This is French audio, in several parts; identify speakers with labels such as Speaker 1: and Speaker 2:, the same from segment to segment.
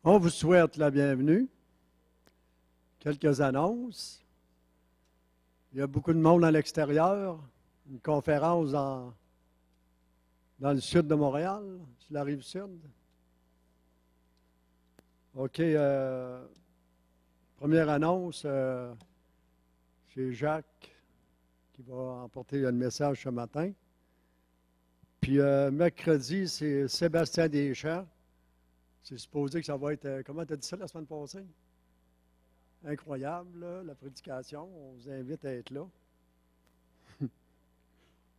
Speaker 1: On vous souhaite la bienvenue. Quelques annonces. Il y a beaucoup de monde à l'extérieur. Une conférence dans le sud de Montréal, sur la rive sud. OK. Première annonce, c'est Jacques qui va emporter le message ce matin. Puis mercredi, c'est Sébastien Deschamps. C'est supposé que ça va être, comment tu as dit ça la semaine passée? Incroyable, là, la prédication. On vous invite à être là.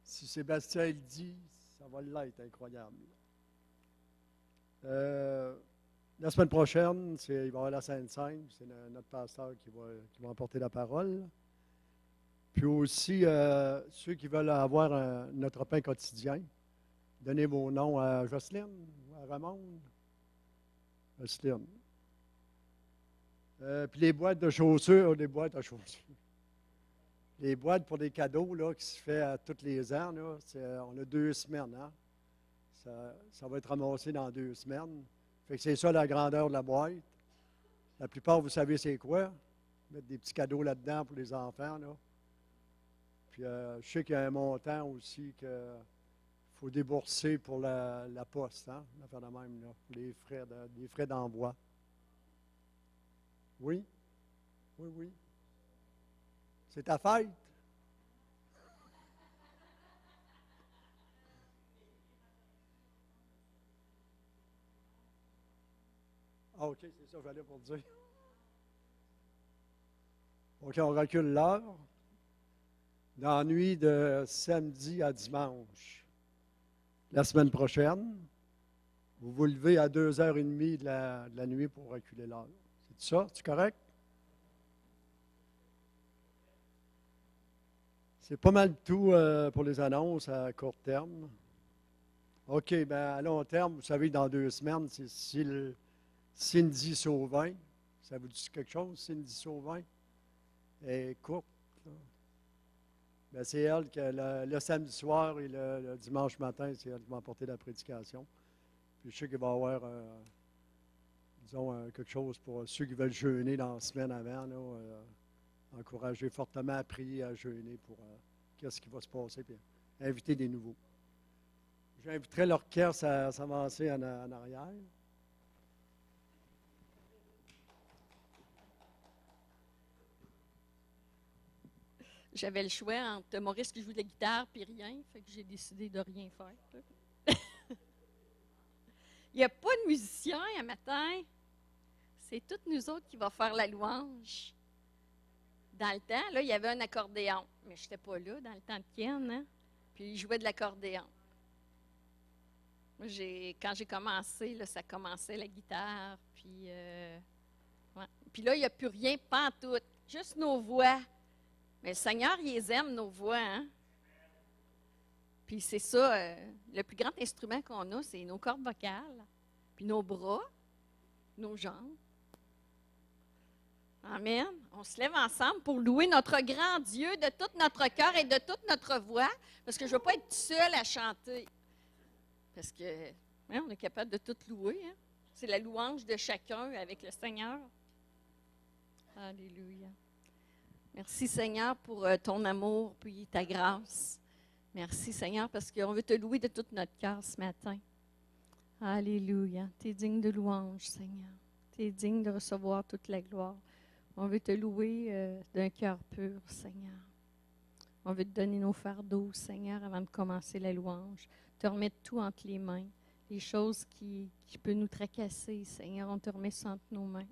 Speaker 1: Si Sébastien le dit, ça va l'être, incroyable. La semaine prochaine, il va y avoir la Sainte-Sainte. C'est notre pasteur qui va emporter la parole. Puis aussi, ceux qui veulent avoir notre pain quotidien, donnez vos noms à Jocelyne ou à Ramonde. Jocelyne. Puis les boîtes de chaussures, les boîtes pour des cadeaux là, qui se fait tous les ans, là, on a 2 semaines. Hein? Ça va être ramassé dans 2 semaines. Fait que c'est ça la grandeur de la boîte. La plupart, vous savez c'est quoi? Mettre des petits cadeaux là-dedans pour les enfants. Là. Puis je sais qu'il y a un montant aussi qu'il faut débourser pour la poste, hein? L'affaire de même, là, pour les frais d'envoi. Oui? Oui, oui. C'est ta fête? Ah, OK, c'est ça, j'allais pour dire. OK, on recule l'heure. Dans la nuit de samedi à dimanche, la semaine prochaine, vous vous levez à 2h30 de la nuit pour reculer l'heure. C'est ça? C'est correct? C'est pas mal tout pour les annonces à court terme. OK, bien à long terme, vous savez, dans 2 semaines, c'est Cindy Sauvin. Ça vous dit quelque chose, Cindy Sauvin? Elle est courte. Bien, c'est elle que le samedi soir et le dimanche matin, c'est elle qui va apporter la prédication. Puis je sais qu'il va y avoir, disons, quelque chose pour ceux qui veulent jeûner dans la semaine avant, là, encourager fortement à prier, à jeûner pour qu'est-ce qui va se passer, puis inviter des nouveaux. J'inviterai l'orchestre à s'avancer en arrière.
Speaker 2: J'avais le choix entre Maurice qui joue de la guitare et rien, fait que j'ai décidé de rien faire. Il n'y a pas de musicien un matin. C'est toutes nous autres qui va faire la louange. Dans le temps, là, il y avait un accordéon. Mais je n'étais pas là dans le temps de Ken, hein? Puis il jouait de l'accordéon. Moi, quand j'ai commencé, là, ça commençait la guitare. Puis, ouais. Puis là, il n'y a plus rien, pas en tout. Juste nos voix. Mais le Seigneur, il les aime, nos voix. Hein? Puis c'est ça, le plus grand instrument qu'on a, c'est nos cordes vocales, puis nos bras, nos jambes. Amen. On se lève ensemble pour louer notre grand Dieu de tout notre cœur et de toute notre voix, parce que je ne veux pas être seule à chanter. Parce que hein, on est capable de tout louer. Hein? C'est la louange de chacun avec le Seigneur. Alléluia. Merci Seigneur pour ton amour puis ta grâce. Merci Seigneur parce qu'on veut te louer de tout notre cœur ce matin. Alléluia. Tu es digne de louange Seigneur. Tu es digne de recevoir toute la gloire. On veut te louer d'un cœur pur Seigneur. On veut te donner nos fardeaux Seigneur avant de commencer la louange. Te remettre tout entre les mains. Les choses qui peuvent nous tracasser Seigneur, on te remet ça entre nos mains.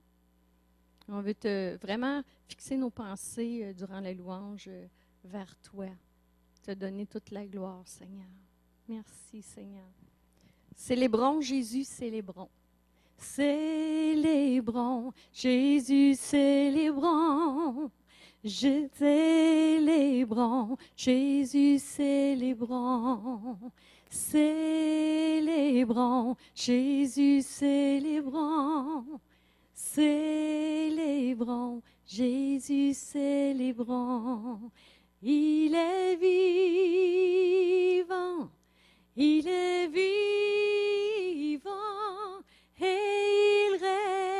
Speaker 2: On veut vraiment fixer nos pensées durant la louange vers toi. Te donner toute la gloire, Seigneur. Merci, Seigneur. Célébrons Jésus, célébrons. Célébrons Jésus, célébrons. Célébrons Jésus, célébrons. Célébrons Jésus, célébrons. Célébrons, Jésus, célébrons. Il est vivant, il est vivant, et il règne.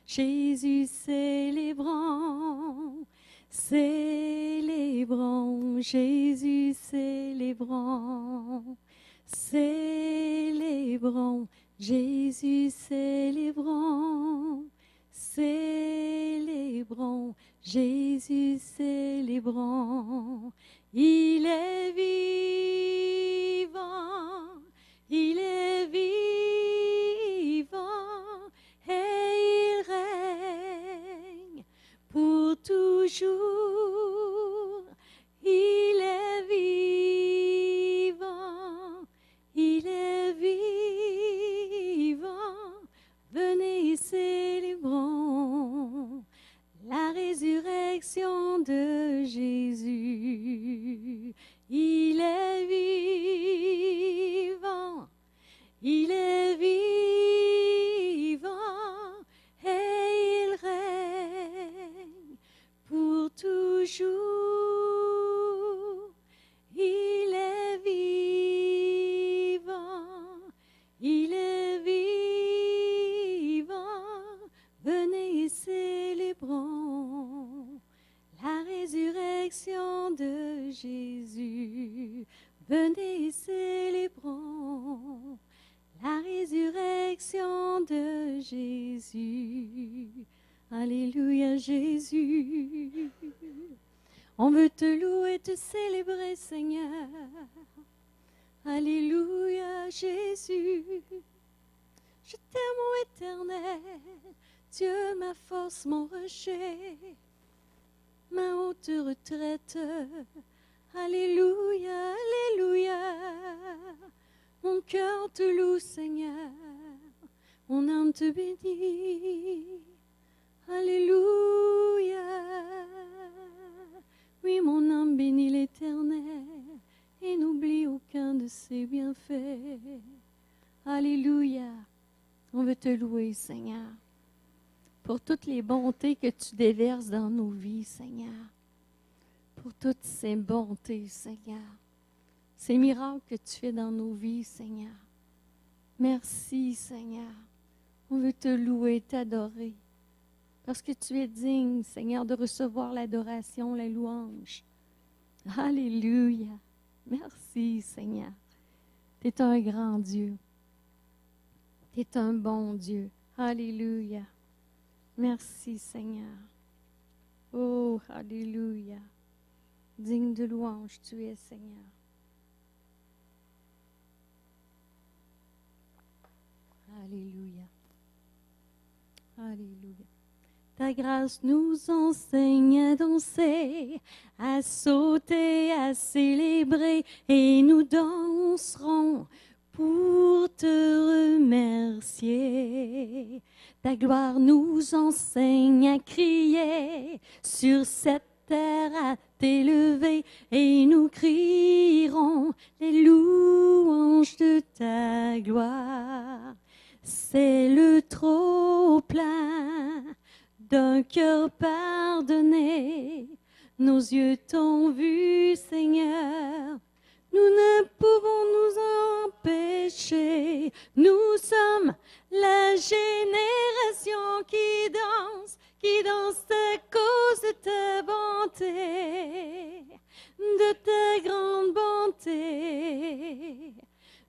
Speaker 2: Jésus, célébrons. Célébrons, Jésus, célébrons. Célébrons, Jésus, célébrons. Célébrons, Jésus, célébrons. Il est vivant, il est vivant, et il règne pour toujours. Il est vivant, il est vivant. Venez, célébrons la résurrection de Jésus. Il est vivant, il est vivant, et il règne pour toujours. Il est vivant, il est vivant. Venez, célébrons la résurrection de Jésus. Venez, célébrons la résurrection de Jésus. Alléluia, Jésus. On veut te louer, te célébrer, Seigneur. Alléluia, Jésus. Je t'aime, ô Éternel, Dieu, ma force, mon rocher, ma haute retraite. Alléluia, Alléluia. Mon cœur te loue, Seigneur, mon âme te bénit. Alléluia. Oui, mon âme bénit l'Éternel et n'oublie aucun de ses bienfaits. Alléluia. On veut te louer, Seigneur, pour toutes les bontés que tu déverses dans nos vies, Seigneur. Pour toutes ces bontés, Seigneur. Ces miracles que tu fais dans nos vies, Seigneur. Merci, Seigneur. On veut te louer, t'adorer. Parce que tu es digne, Seigneur, de recevoir l'adoration, la louange. Alléluia. Merci, Seigneur. Tu es un grand Dieu. Tu es un bon Dieu. Alléluia. Merci, Seigneur. Oh, alléluia. Digne de louange, tu es, Seigneur. Alléluia. Alléluia. Ta grâce nous enseigne à danser, à sauter, à célébrer, et nous danserons pour te remercier. Ta gloire nous enseigne à crier, sur cette terre à t'élever, et nous crierons les louanges de ta gloire. C'est le trop-plein d'un cœur pardonné. Nos yeux t'ont vu, Seigneur. Nous ne pouvons nous empêcher. Nous sommes la génération qui danse à cause de ta bonté, de ta grande bonté.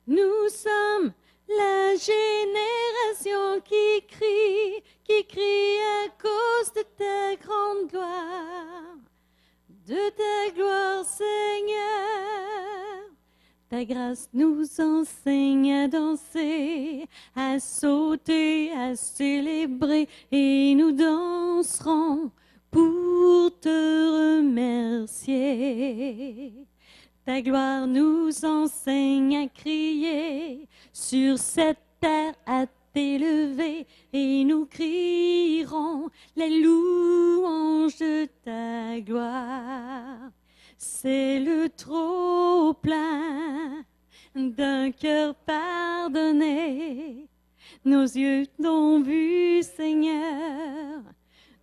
Speaker 2: Nous sommes la génération qui crie à cause de ta grande gloire, de ta gloire, Seigneur. Ta grâce nous enseigne à danser, à sauter, à célébrer, et nous danserons pour te remercier. Ta gloire nous enseigne à crier, sur cette terre à t'élever, et nous crierons les louanges de ta gloire. C'est le trop-plein d'un cœur pardonné. Nos yeux t'ont vu, Seigneur.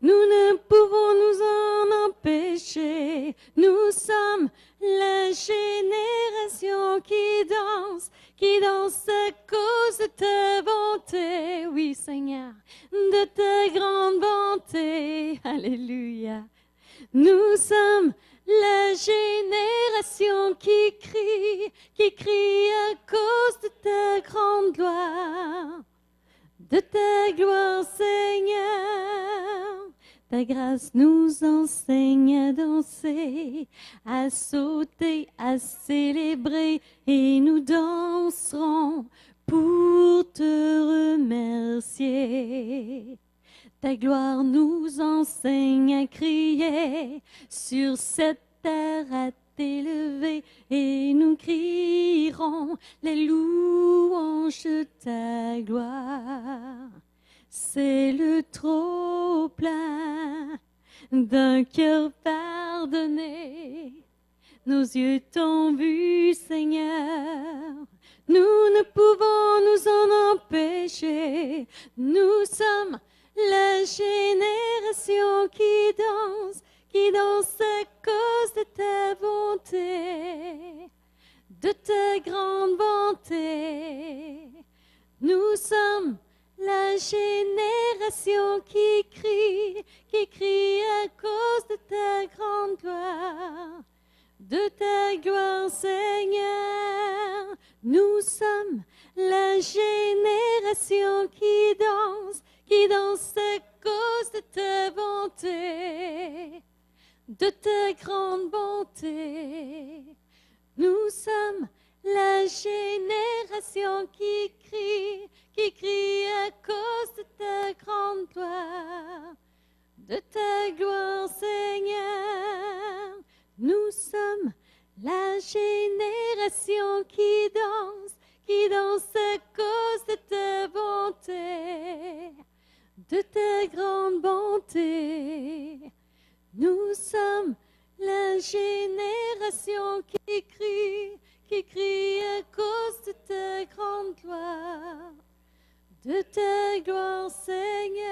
Speaker 2: Nous ne pouvons nous en empêcher. Nous sommes la génération qui danse qui danse à cause de ta bonté. Oui, Seigneur, de ta grande bonté. Alléluia. Nous sommes la génération qui crie à cause de ta grande gloire. De ta gloire, Seigneur. Ta grâce nous enseigne à danser, à sauter, à célébrer, et nous danserons pour te remercier. Ta gloire nous enseigne à crier, sur cette terre à t'élever, et nous crierons les louanges de ta gloire. C'est le trop-plein d'un cœur pardonné. Nos yeux t'ont vu, Seigneur. Nous ne pouvons nous en empêcher. Nous sommes la génération qui danse à cause de ta bonté, de ta grande bonté. Nous sommes la génération qui crie à cause de ta grande gloire, de ta gloire, Seigneur. Nous sommes la génération qui danse à cause de ta bonté, de ta grande bonté. Nous sommes la génération qui crie à cause de ta grande gloire, de ta gloire, Seigneur. Nous sommes la génération qui danse à cause de ta bonté, de ta grande bonté. Nous sommes la génération qui crie à cause de ta grande gloire, de ta gloire, Seigneur,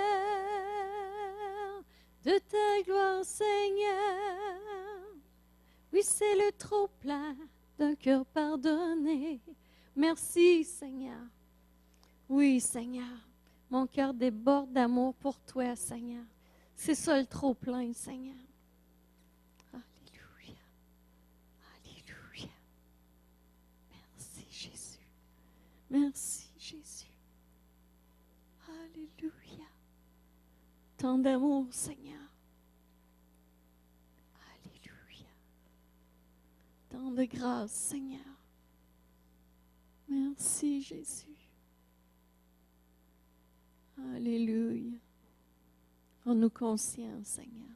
Speaker 2: de ta gloire, Seigneur. Oui, c'est le trop-plein d'un cœur pardonné. Merci, Seigneur. Oui, Seigneur, mon cœur déborde d'amour pour toi, Seigneur. C'est ça le trop-plein, Seigneur. Alléluia. Alléluia. Merci, Jésus. Merci, Jésus. Alléluia. Tant d'amour, Seigneur. Alléluia. Tant de grâce, Seigneur. Merci, Jésus. Alléluia. Rends-nous conscients, Seigneur,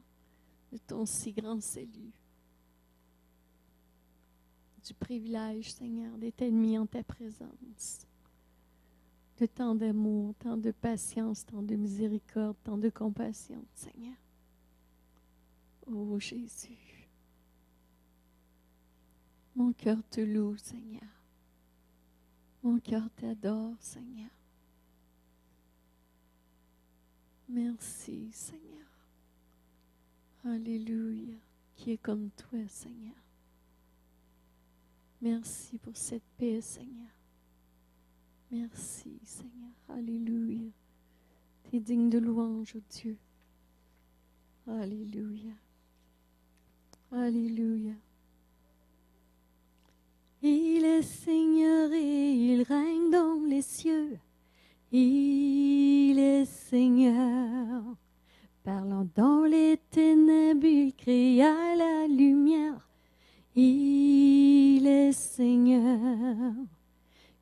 Speaker 2: de ton si grand salut, du privilège, Seigneur, d'être mis en ta présence, de tant d'amour, tant de patience, tant de miséricorde, tant de compassion, Seigneur. Oh Jésus, mon cœur te loue, Seigneur. Mon cœur t'adore, Seigneur. Merci, Seigneur. Alléluia. Qui est comme toi, Seigneur. Merci pour cette paix, Seigneur. Merci, Seigneur. Alléluia. Tu es digne de louange, oh Dieu. Alléluia. Alléluia. Il est Seigneur et il règne dans les cieux. Il est Seigneur, parlant dans les ténèbres, il cria la lumière. Il est Seigneur,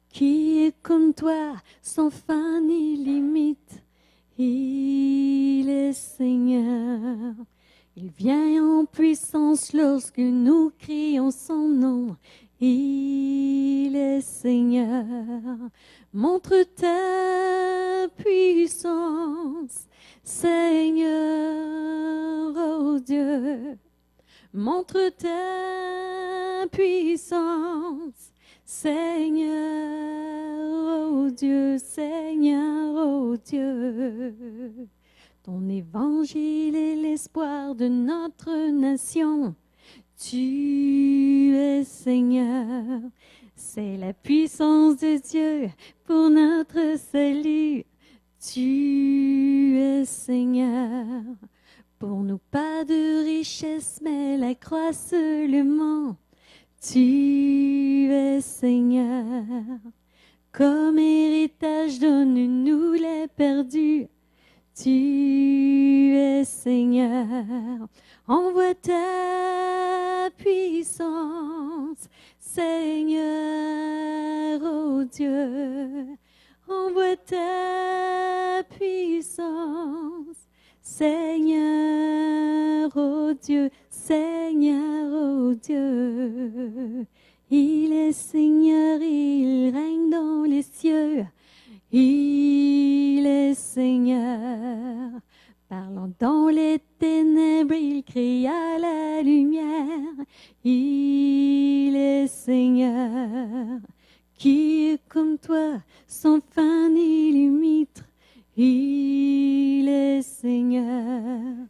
Speaker 2: qui est comme toi, sans fin ni limite. Il est Seigneur, il vient en puissance lorsque nous crions son nom. Il est Seigneur, montre ta puissance, Seigneur, oh Dieu. Montre ta puissance, Seigneur, oh Dieu, Seigneur, oh Dieu. Ton évangile est l'espoir de notre nation. Tu es Seigneur,
Speaker 3: C'est la puissance de Dieu pour notre salut. Tu es Seigneur. Pour nous, pas de richesse, mais la croix seulement. Tu es Seigneur. Comme héritage, donne-nous les perdus. Tu es Seigneur. Envoie ta puissance, Seigneur, oh Dieu. Envoie ta puissance, Seigneur, oh Dieu, Seigneur, oh Dieu. Il est Seigneur, il règne dans les cieux. Il est Seigneur. Parlant dans les ténèbres, il cria la lumière. Il est Seigneur. Qui est comme toi, sans fin ni limite? Il est Seigneur.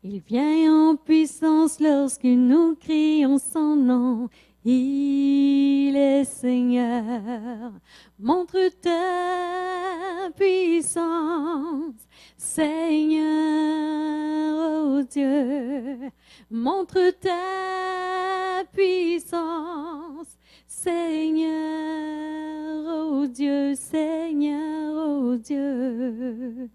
Speaker 3: Il vient en puissance lorsque nous crions son nom. Il est Seigneur. Montre ta puissance, Seigneur, oh Dieu. Montre ta puissance, Seigneur, oh Dieu, Seigneur, oh Dieu.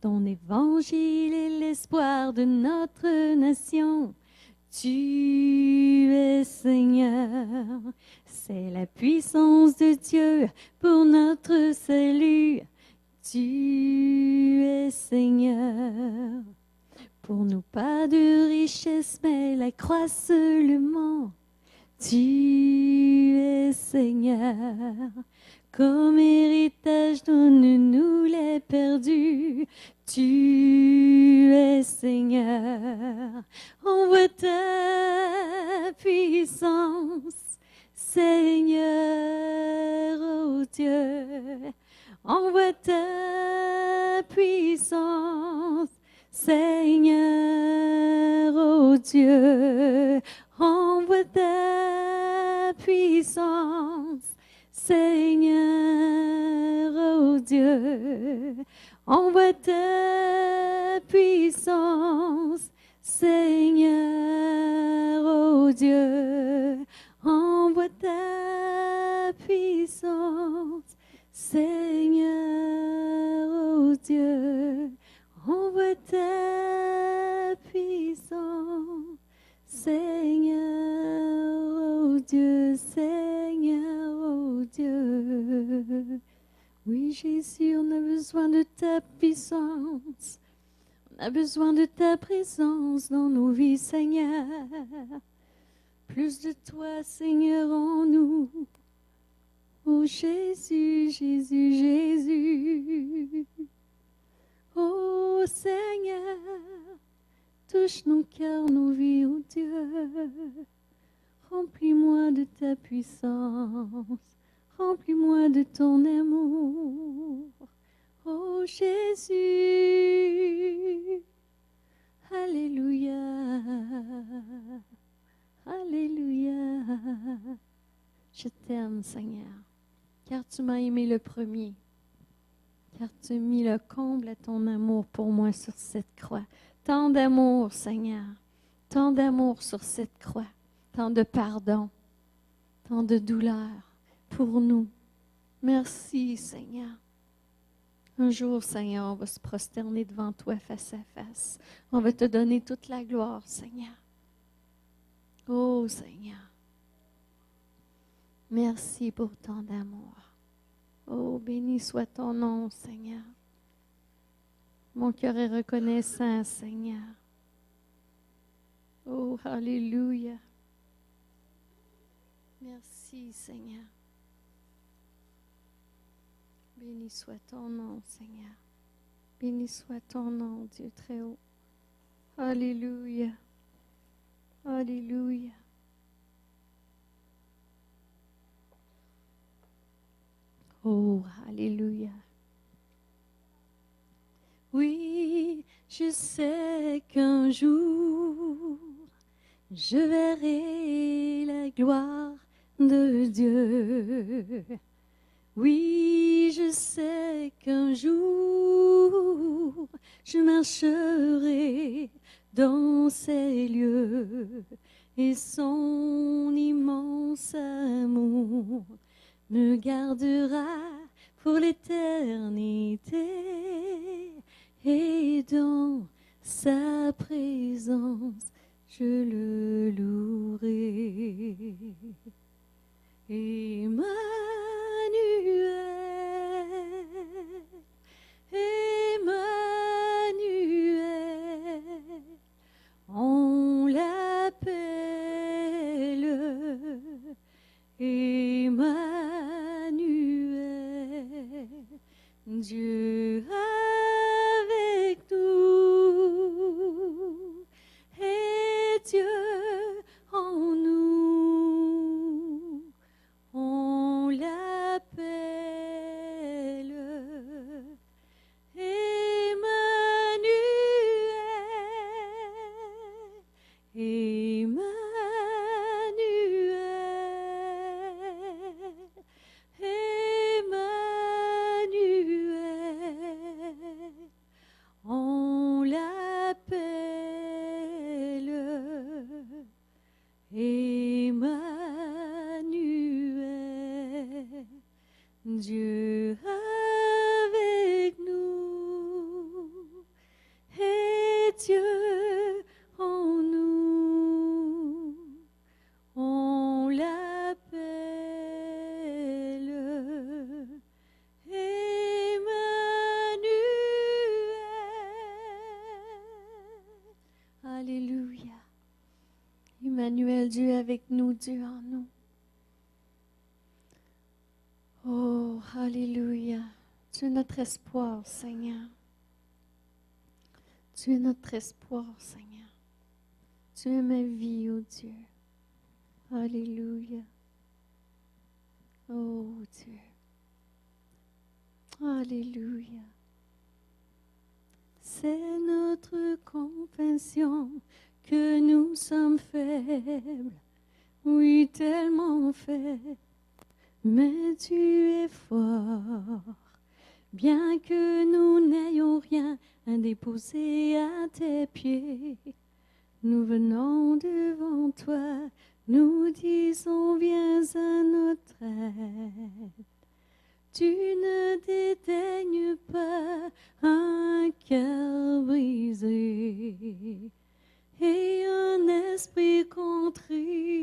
Speaker 3: Ton évangile est l'espoir de notre nation. Tu es Seigneur, c'est la puissance de Dieu pour notre salut. Tu es Seigneur, pour nous pas de richesse, mais la croix seulement. Tu es Seigneur, comme héritage donne-nous les perdus. Tu es Seigneur, envoie ta puissance, Seigneur, oh Dieu. Envoie ta puissance, Seigneur, oh Dieu. Envoie ta puissance, Seigneur, oh Dieu. Envoie ta puissance, Seigneur, oh Dieu. Envoie ta puissance, Seigneur, oh Dieu. Envoie ta puissance, Seigneur, oh Dieu, Seigneur, oh Dieu. Oui, Jésus, on a besoin de ta puissance. On a besoin de ta présence dans nos vies, Seigneur. Plus de toi, Seigneur, en nous. Oh Jésus, Jésus, Jésus. Oh Seigneur, touche nos cœurs, nos vies, oh Dieu. Remplis-moi de ta puissance. Remplis-moi de ton amour, oh Jésus. Alléluia, Alléluia. Je t'aime, Seigneur, car tu m'as aimé le premier, car tu as mis le comble à ton amour pour moi sur cette croix. Tant d'amour, Seigneur, tant d'amour sur cette croix, tant de pardon, tant de douleur. Pour nous. Merci, Seigneur. Un jour, Seigneur, on va se prosterner devant toi face à face. On va te donner toute la gloire, Seigneur. Oh, Seigneur. Merci pour tant d'amour. Oh, béni soit ton nom, Seigneur. Mon cœur est reconnaissant, Seigneur. Oh, alléluia. Merci, Seigneur. Béni soit ton nom, Seigneur. Béni soit ton nom, Dieu très haut. Alléluia. Alléluia. Oh, alléluia. Oui, je sais qu'un jour, je verrai la gloire de Dieu. Oui, je sais qu'un jour, je marcherai dans ces lieux et son immense amour me gardera pour l'éternité et dans sa présence je le louerai. Emmanuel, Emmanuel, on l'appelle Emmanuel, Dieu avec nous et Dieu en nous. On l'appelle Emmanuel, Emmanuel, Emmanuel. On l'appelle Emmanuel, Dieu avec nous et Dieu en nous. On l'appelle Emmanuel. Alléluia. Emmanuel, Dieu avec nous, Dieu en nous. Oh, alléluia. Tu es notre espoir, Seigneur. Tu es notre espoir, Seigneur. Tu es ma vie, oh Dieu. Alléluia. Oh Dieu. Alléluia. C'est notre confession que nous sommes faibles, oui, tellement faibles, mais tu es fort. Bien que nous n'ayons rien à déposer à tes pieds, nous venons devant toi, nous disons viens à notre aide. Tu ne dédaignes pas un cœur brisé et un esprit contrit.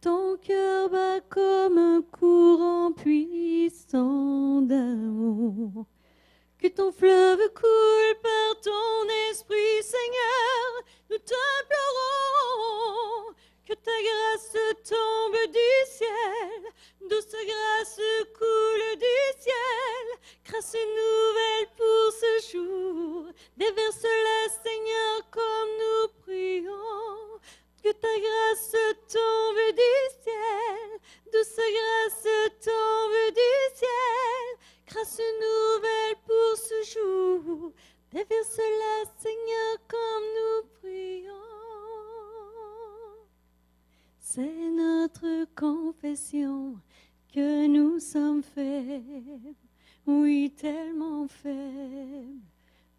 Speaker 3: Ton cœur bat comme un courant puissant d'amour. Que ton fleuve coule par ton esprit, Seigneur, nous t'implorons. Que ta grâce tombe du ciel, douce grâce coule du ciel. Grâce nouvelle pour ce jour, déverse-la, Seigneur, comme nous prions. Que ta grâce tombe du ciel, douce grâce tombe du ciel. Grâce nouvelle pour ce jour, déverse-la, Seigneur, comme nous prions. C'est notre confession que nous sommes faibles, oui, tellement faibles,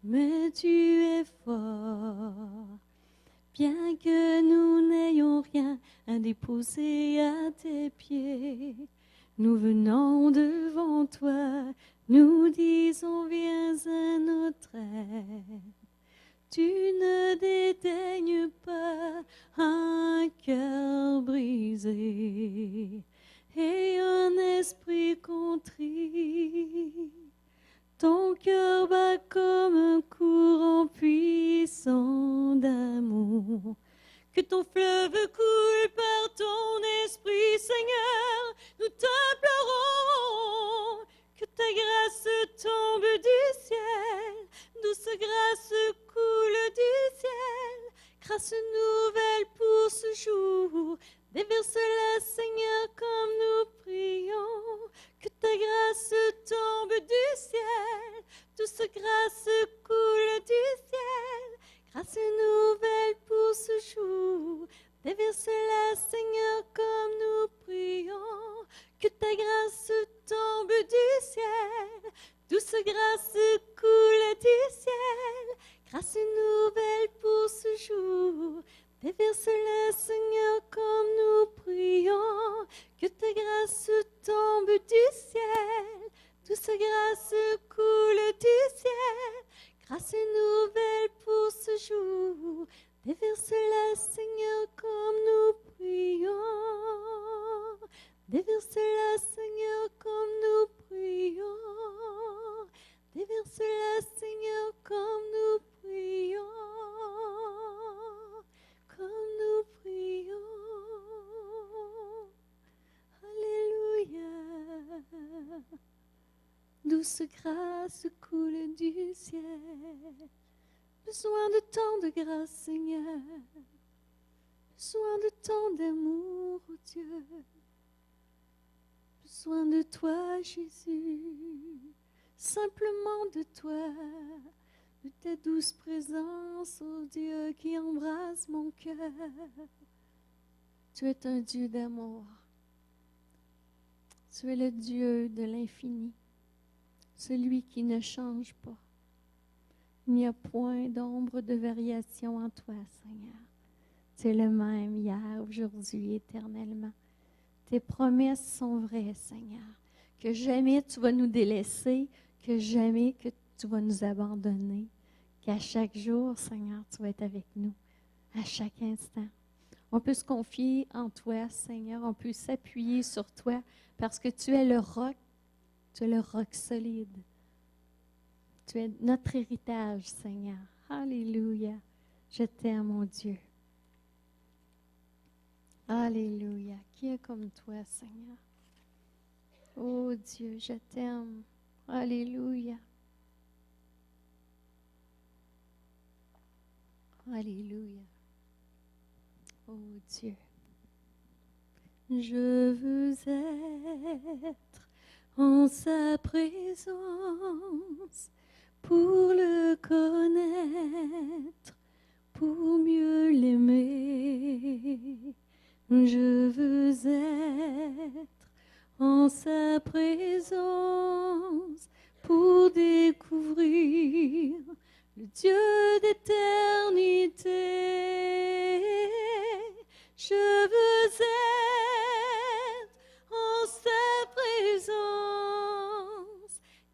Speaker 3: mais tu es fort. Bien que nous n'ayons rien à déposer à tes pieds, nous venons devant toi, nous disons viens à notre aide. Tu ne dédaignes pas un cœur brisé et un esprit contrit. Ton cœur bat comme un courant puissant d'amour. Que ton fleuve coule par ton esprit, Seigneur, nous t'implorons. Que ta grâce tombe du ciel, douce grâce coule du ciel. Grâce nouvelle pour ce jour, déverse-la, Seigneur, comme nous prions. Que ta grâce tombe du ciel, douce grâce coule du ciel. Grâce nouvelle pour ce jour, Déverse-la, Seigneur, comme nous prions. Que ta grâce tombe du ciel. Douce grâce coule du ciel. Grâce nouvelle pour ce jour. Déverse-la, Seigneur, comme nous prions. Que ta grâce tombe du ciel. Douce grâce coule du ciel. Grâce nouvelle pour ce jour. Déverse-la, Seigneur, comme nous prions. Déverse-la, Seigneur, comme nous prions. Déverse-la, Seigneur, comme nous prions. Comme nous prions. Alléluia. Douce grâce coule du ciel. Besoin de tant de grâce, Seigneur. Besoin de tant d'amour, oh Dieu. Besoin de toi, Jésus. Simplement de toi. De ta douce présence, oh Dieu, qui embrasse mon cœur. Tu es un Dieu d'amour. Tu es le Dieu de l'infini. Celui qui ne change pas. Il n'y a point d'ombre de variation en toi, Seigneur. Tu es le même hier, aujourd'hui, éternellement. Tes promesses sont vraies, Seigneur. Que jamais tu vas nous délaisser, que jamais que tu vas nous abandonner. Qu'à chaque jour, Seigneur, tu vas être avec nous, à chaque instant. On peut se confier en toi, Seigneur. On peut s'appuyer sur toi parce que tu es le roc. Tu es le roc solide. Tu es notre héritage, Seigneur. Alléluia. Je t'aime, mon Dieu. Alléluia. Qui est comme toi, Seigneur? Oh Dieu, je t'aime. Alléluia. Alléluia. Oh Dieu. Je veux être en sa présence pour le connaître, pour mieux l'aimer. Je veux être en sa présence pour découvrir le Dieu d'éternité. Je veux être en sa présence,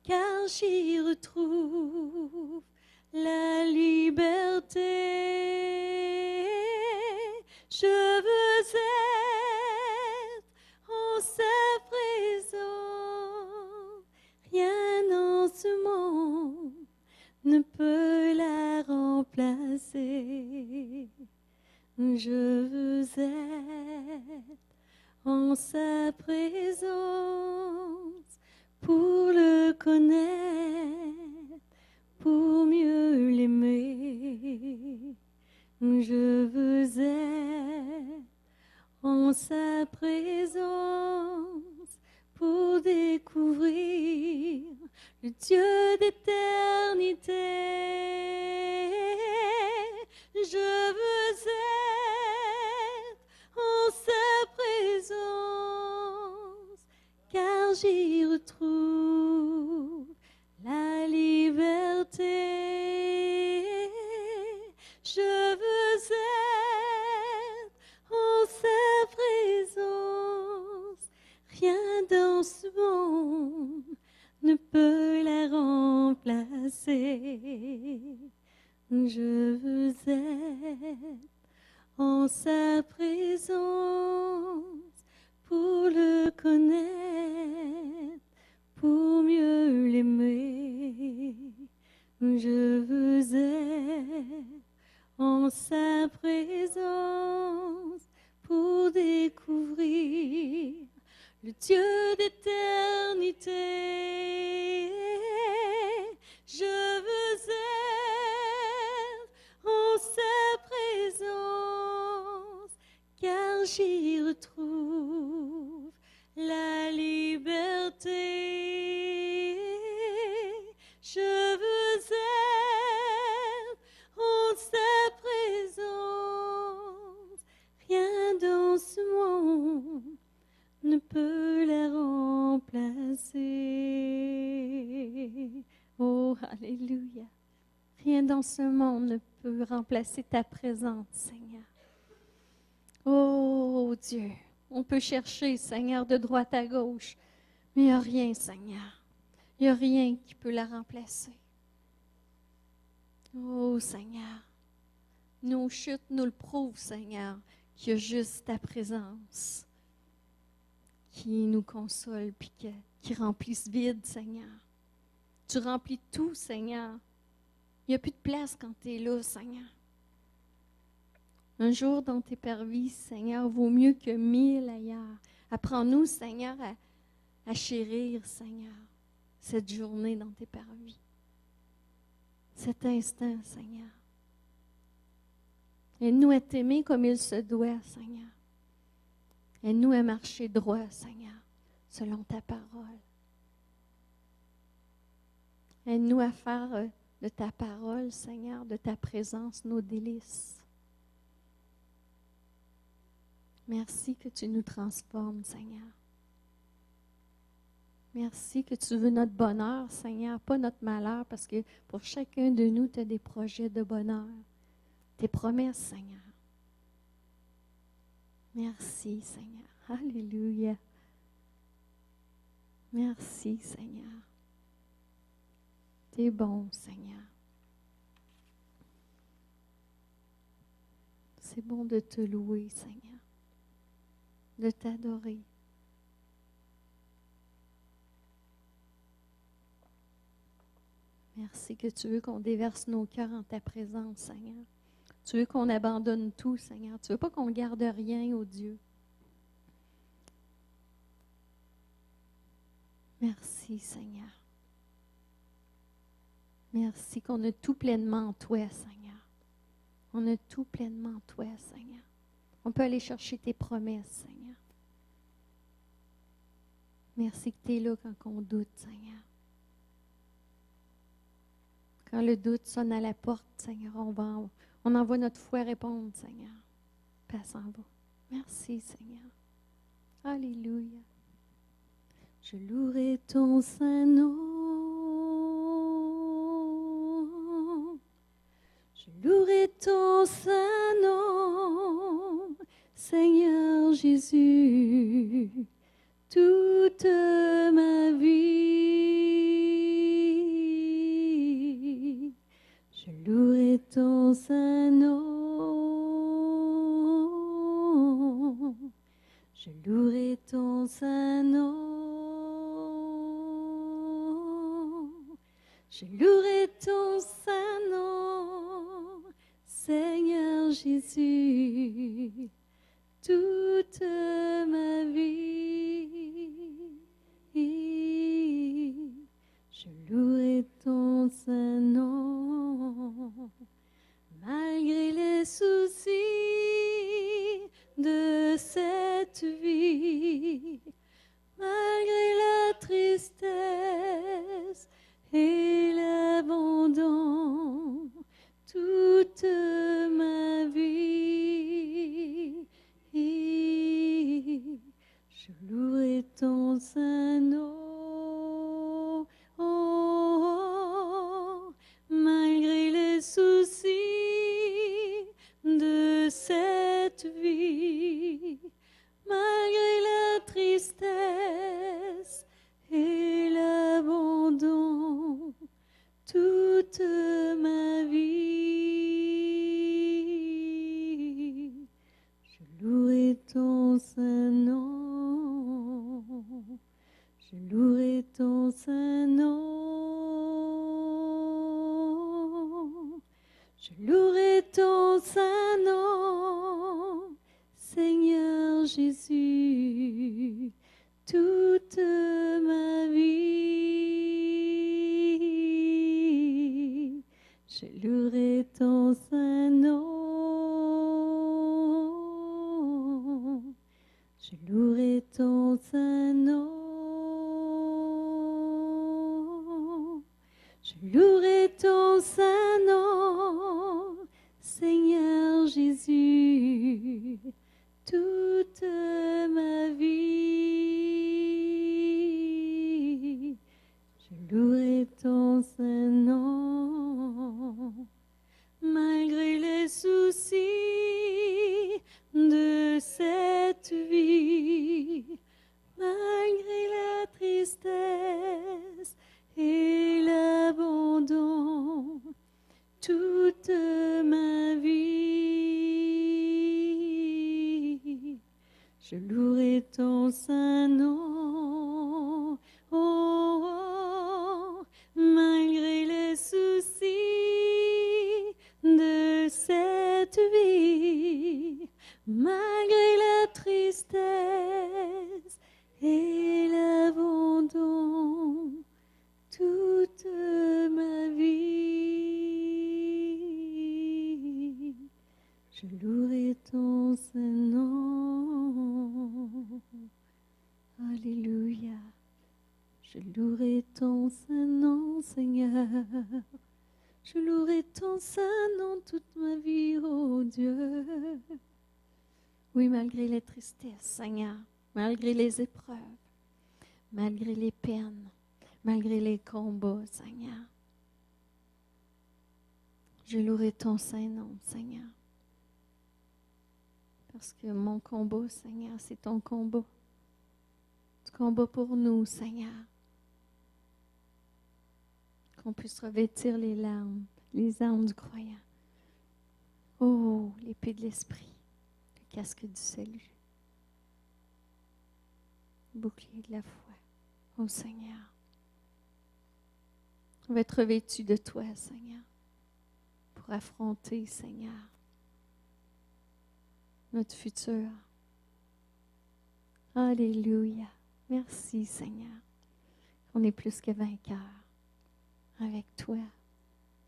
Speaker 3: car j'y retrouve la liberté. Je veux être en sa présence, rien en ce monde ne peut la remplacer. Je veux être en sa présence pour le connaître, pour mieux l'aimer. Je veux être en sa présence pour découvrir le Dieu d'éternité. Je veux être en sa présence, car j'y retrouve la liberté. Je veux être en sa présence, rien dans ce monde ne peut la remplacer. Je veux être en sa présence pour le connaître, pour mieux l'aimer. Je veux être en sa présence pour découvrir le Dieu d'éternité. Je veux être en sa présence, car j'y retrouve la liberté. Je veux être en sa présence, rien Alléluia. Rien dans ce monde ne peut remplacer ta présence, Seigneur. Oh Dieu, on peut chercher, Seigneur, de droite à gauche, mais il n'y a rien, Seigneur. Il n'y a rien qui peut la remplacer. Oh Seigneur, nos chutes nous le prouvent, Seigneur, qu'il y a juste ta présence qui nous console puis qui remplit ce vide, Seigneur. Tu remplis tout, Seigneur. Il n'y a plus de place quand tu es là, Seigneur. Un jour dans tes parvis, Seigneur, vaut mieux que 1000 ailleurs. Apprends-nous, Seigneur, à chérir, Seigneur, cette journée dans tes parvis. Cet instant, Seigneur. Aide-nous à t'aimer comme il se doit, Seigneur. Aide-nous à marcher droit, Seigneur, selon ta parole. Aide-nous à faire de ta parole, Seigneur, de ta présence, nos délices. Merci que tu nous transformes, Seigneur. Merci que tu veux notre bonheur, Seigneur, pas notre malheur, parce que pour chacun de nous, tu as des projets de bonheur, tes promesses, Seigneur. Merci, Seigneur. Alléluia. Merci, Seigneur. Tu es bon, Seigneur. C'est bon de te louer, Seigneur, de t'adorer. Merci que tu veux qu'on déverse nos cœurs en ta présence, Seigneur. Tu veux qu'on abandonne tout, Seigneur. Tu veux pas qu'on garde rien, ô Dieu. Merci, Seigneur. Merci qu'on a tout pleinement en toi, Seigneur. On a tout pleinement en toi, Seigneur. On peut aller chercher tes promesses, Seigneur. Merci que tu es là quand on doute, Seigneur. Quand le doute sonne à la porte, Seigneur, on envoie notre foi répondre, Seigneur. Puis elle s'en va. Merci, Seigneur. Alléluia. Je louerai ton saint nom. Je louerai ton saint nom, Seigneur Jésus, toute ma vie. Je louerai ton saint nom. Je louerai ton saint nom. Je louerai ton saint nom, Seigneur Jésus, toute ma vie. Je louerai ton saint nom, malgré les soucis de cette vie, malgré la tristesse et l'abandon, toute ma vie. Je louerai ton saint nom, malgré les soucis de cette vie, malgré la tristesse et l'abandon, toute ma vie. Je louerai ton saint nom. Je louerai ton saint nom. Je louerai ton saint nom, Seigneur Jésus, toute ma vie. Je louerai ton saint nom. Je louerai ton saint nom. Je louerai ton saint nom, Seigneur Jésus, toute ma vie. Je louerai ton saint nom. Je louerai ton saint nom. Oh, oh, malgré les soucis de cette vie, malgré la tristesse et l'abandon, toute ma vie, je louerai ton saint nom. Alléluia. Je louerai ton saint nom, Seigneur. Je louerai ton saint nom toute ma vie, oh Dieu. Oui, malgré les tristesses, Seigneur, malgré les épreuves, malgré les peines, malgré les combats, Seigneur. Je louerai ton saint nom, Seigneur. Parce que mon combat, Seigneur, c'est ton combat. Tu combats pour nous, Seigneur. Qu'on puisse revêtir les armes du croyant. Oh, l'épée de l'esprit, le casque du salut, le bouclier de la foi. Oh Seigneur, on va être revêtu de toi, Seigneur, pour affronter, Seigneur, notre futur. Alléluia. Merci, Seigneur. On est plus que vainqueurs avec toi.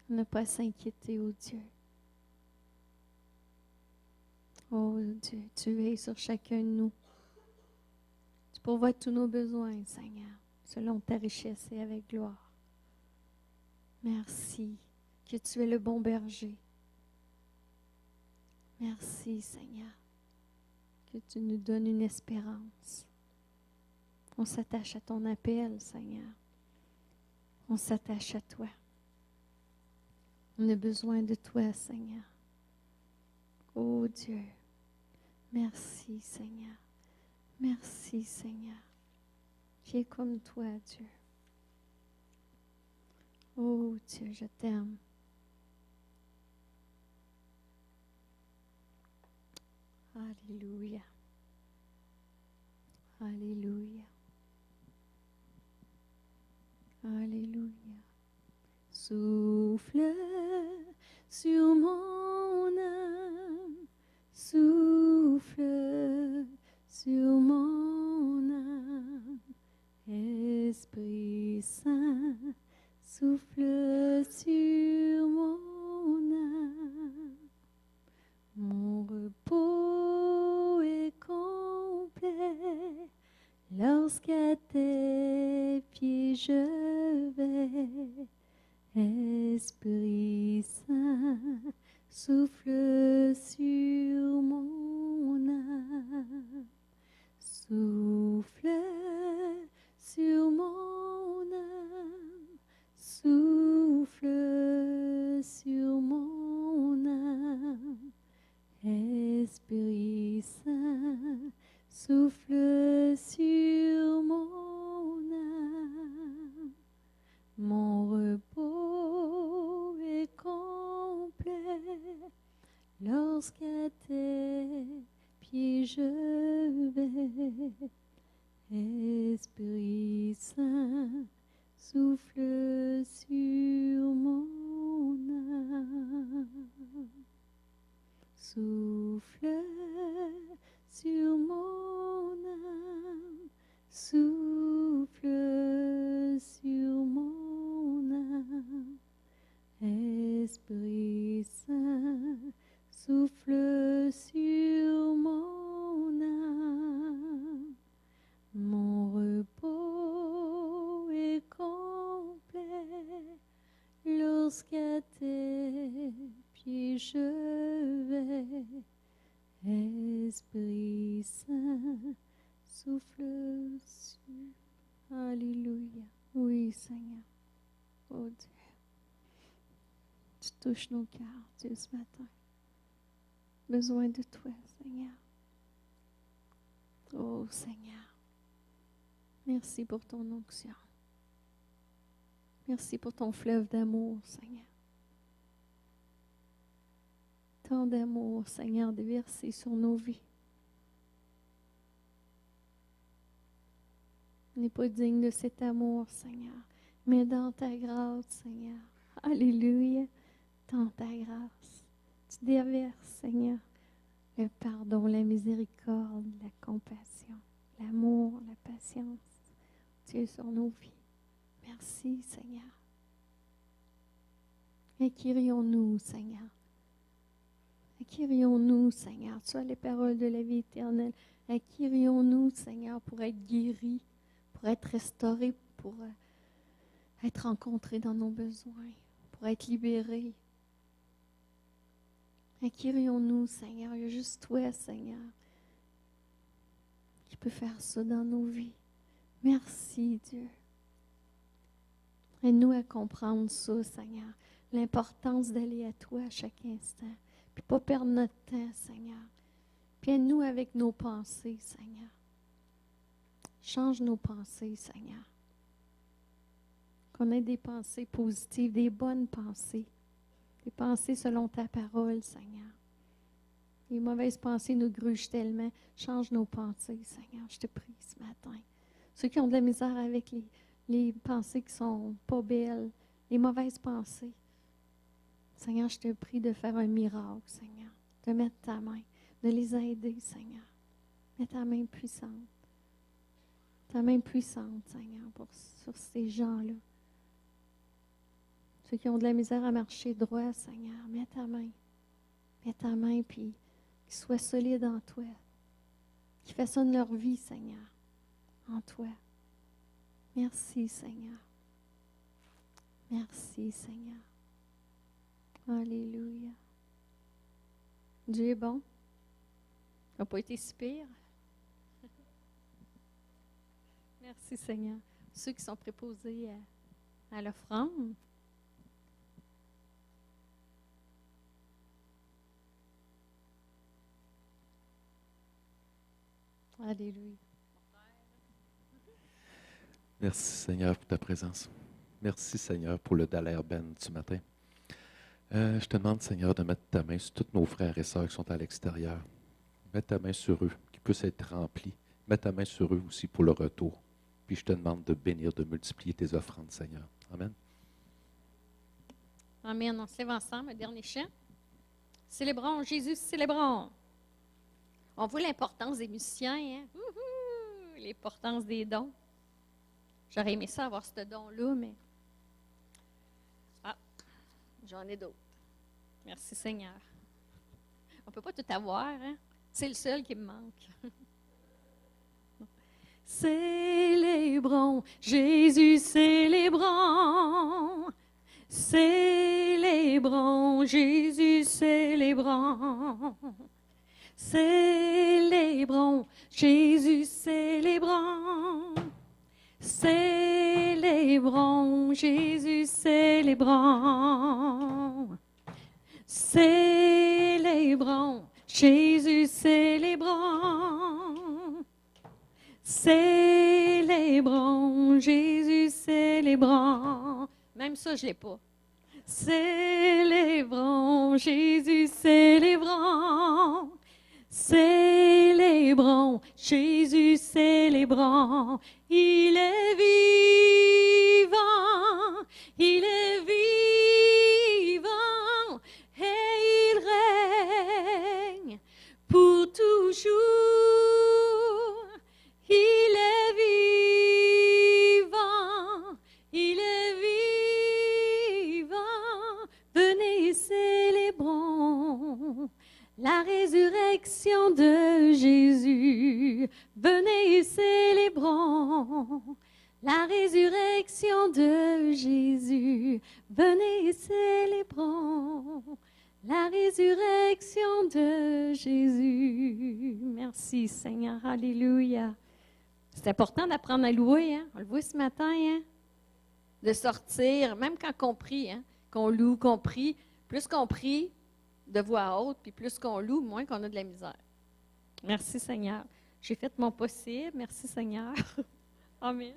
Speaker 3: On n'a pas à s'inquiéter, oh Dieu. Oh Dieu, tu es sur chacun de nous. Tu pourvois tous nos besoins, Seigneur, selon ta richesse et avec gloire. Merci que tu es le bon berger. Merci, Seigneur, que tu nous donnes une espérance. On s'attache à ton appel, Seigneur. On s'attache à toi. On a besoin de toi, Seigneur. Oh Dieu, merci, Seigneur. Merci, Seigneur. Qui est comme toi, Dieu. Oh Dieu, je t'aime. Alléluia. Alléluia. Alléluia. Souffle sur mon âme, souffle sur mon âme. Esprit Saint, souffle sur mon âme. Mon repos est complet lorsqu'à tes pieds je vais. Esprit Saint, souffle sur mon âme. Souffle sur mon âme. Souffle sur mon âme. Esprit Saint, souffle sur mon âme. Mon repos est complet lorsqu'à tes pieds je vais. Esprit Saint, souffle sur mon âme. Souffle sur mon âme. Souffle sur mon âme. Esprit Saint, souffle sur mon âme. Mon repos est complet lorsqu'à tes pieds je vais. Esprit Saint, souffle sur. Alléluia. Oui, Seigneur. Oh Dieu. Tu touches nos cœurs, Dieu, ce matin. Besoin de toi, Seigneur. Oh, Seigneur. Merci pour ton onction. Merci pour ton fleuve d'amour, Seigneur. Tant d'amour, Seigneur, déversé sur nos vies. n'est pas digne de cet amour, Seigneur. Mais dans ta grâce, Seigneur. Alléluia. Dans ta grâce. Tu déverses, Seigneur, le pardon, la miséricorde, la compassion, l'amour, la patience. Tu es sur nos vies. Merci, Seigneur. Acquérions-nous, Seigneur. Acquérions-nous, Seigneur. Tu as les paroles de la vie éternelle. Acquérions-nous, Seigneur, pour être guéris, pour être restaurés, pour être rencontrés dans nos besoins, pour être libérés. Acquérions-nous, Seigneur. Il y a juste toi, Seigneur, qui peut faire ça dans nos vies. Merci, Dieu. Aide-nous à comprendre ça, Seigneur. L'importance d'aller à toi à chaque instant. Puis pas perdre notre temps, Seigneur. Puis aide-nous avec nos pensées, Seigneur. Change nos pensées, Seigneur. Qu'on ait des pensées positives, des bonnes pensées. Des pensées selon ta parole, Seigneur. Les mauvaises pensées nous grugent tellement. Change nos pensées, Seigneur. Je te prie ce matin. Ceux qui ont de la misère avec les pensées qui sont pas belles, les mauvaises pensées. Seigneur, je te prie de faire un miracle, Seigneur. De mettre ta main, de les aider, Seigneur. Mets ta main puissante. Ta main puissante, Seigneur, sur ces gens-là. Ceux qui ont de la misère à marcher droit, Seigneur, mets ta main. Mets ta main, puis qu'ils soient solides en toi. Qu'ils façonnent leur vie, Seigneur, en toi. Merci, Seigneur. Merci, Seigneur. Alléluia. Dieu est bon. Il n'a pas été si pire. Merci, Seigneur. Ceux qui sont préposés à l'offrande. Alléluia.
Speaker 4: Merci Seigneur pour ta présence. Merci Seigneur pour le Daler Ben du matin. Je te demande Seigneur de mettre ta main sur tous nos frères et sœurs qui sont à l'extérieur. Mets ta main sur eux, qu'ils puissent être remplis. Mets ta main sur eux aussi pour le retour. Puis je te demande de bénir, de multiplier tes offrandes Seigneur. Amen.
Speaker 2: Amen. On se lève ensemble, un dernier chant. Célébrons Jésus, célébrons. On voit l'importance des musiciens, hein? L'importance des dons. J'aurais aimé ça avoir ce don-là, mais... Ah, j'en ai d'autres. Merci Seigneur. On ne peut pas tout avoir, hein? C'est le seul qui me manque. Célébrons, Jésus, célébrons. Célébrons, Jésus, célébrons. Célébrons, Jésus, célébrons. Célébrons, Jésus, célébrons. Célébrons, Jésus, célébrons. Célébrons, Jésus, célébrons. Même ça, je ne l'ai pas. Célébrons, Jésus, célébrons. Célébrons, Jésus, célébrons. Il est vivant, il est vivant, et il règne pour toujours. Il est vivant, il est vivant. Venez, célébrons la résurrection de Jésus. Venez, célébrons la résurrection de Jésus. Venez, célébrons la résurrection de Jésus. Merci Seigneur, alléluia. C'est important d'apprendre à louer, hein? On le voit ce matin, hein? De sortir, même quand on prie, hein? Qu'on loue, qu'on prie. Plus qu'on prie de voix haute, puis plus qu'on loue, moins qu'on a de la misère. Merci Seigneur. J'ai fait mon possible. Merci Seigneur. Amen.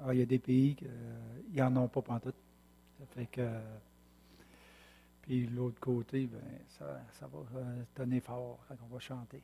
Speaker 5: Alors, il y a des pays qui n'en ont pas pantoute. Ça fait que. Puis l'autre côté, ben, ça va tonner fort quand on va chanter.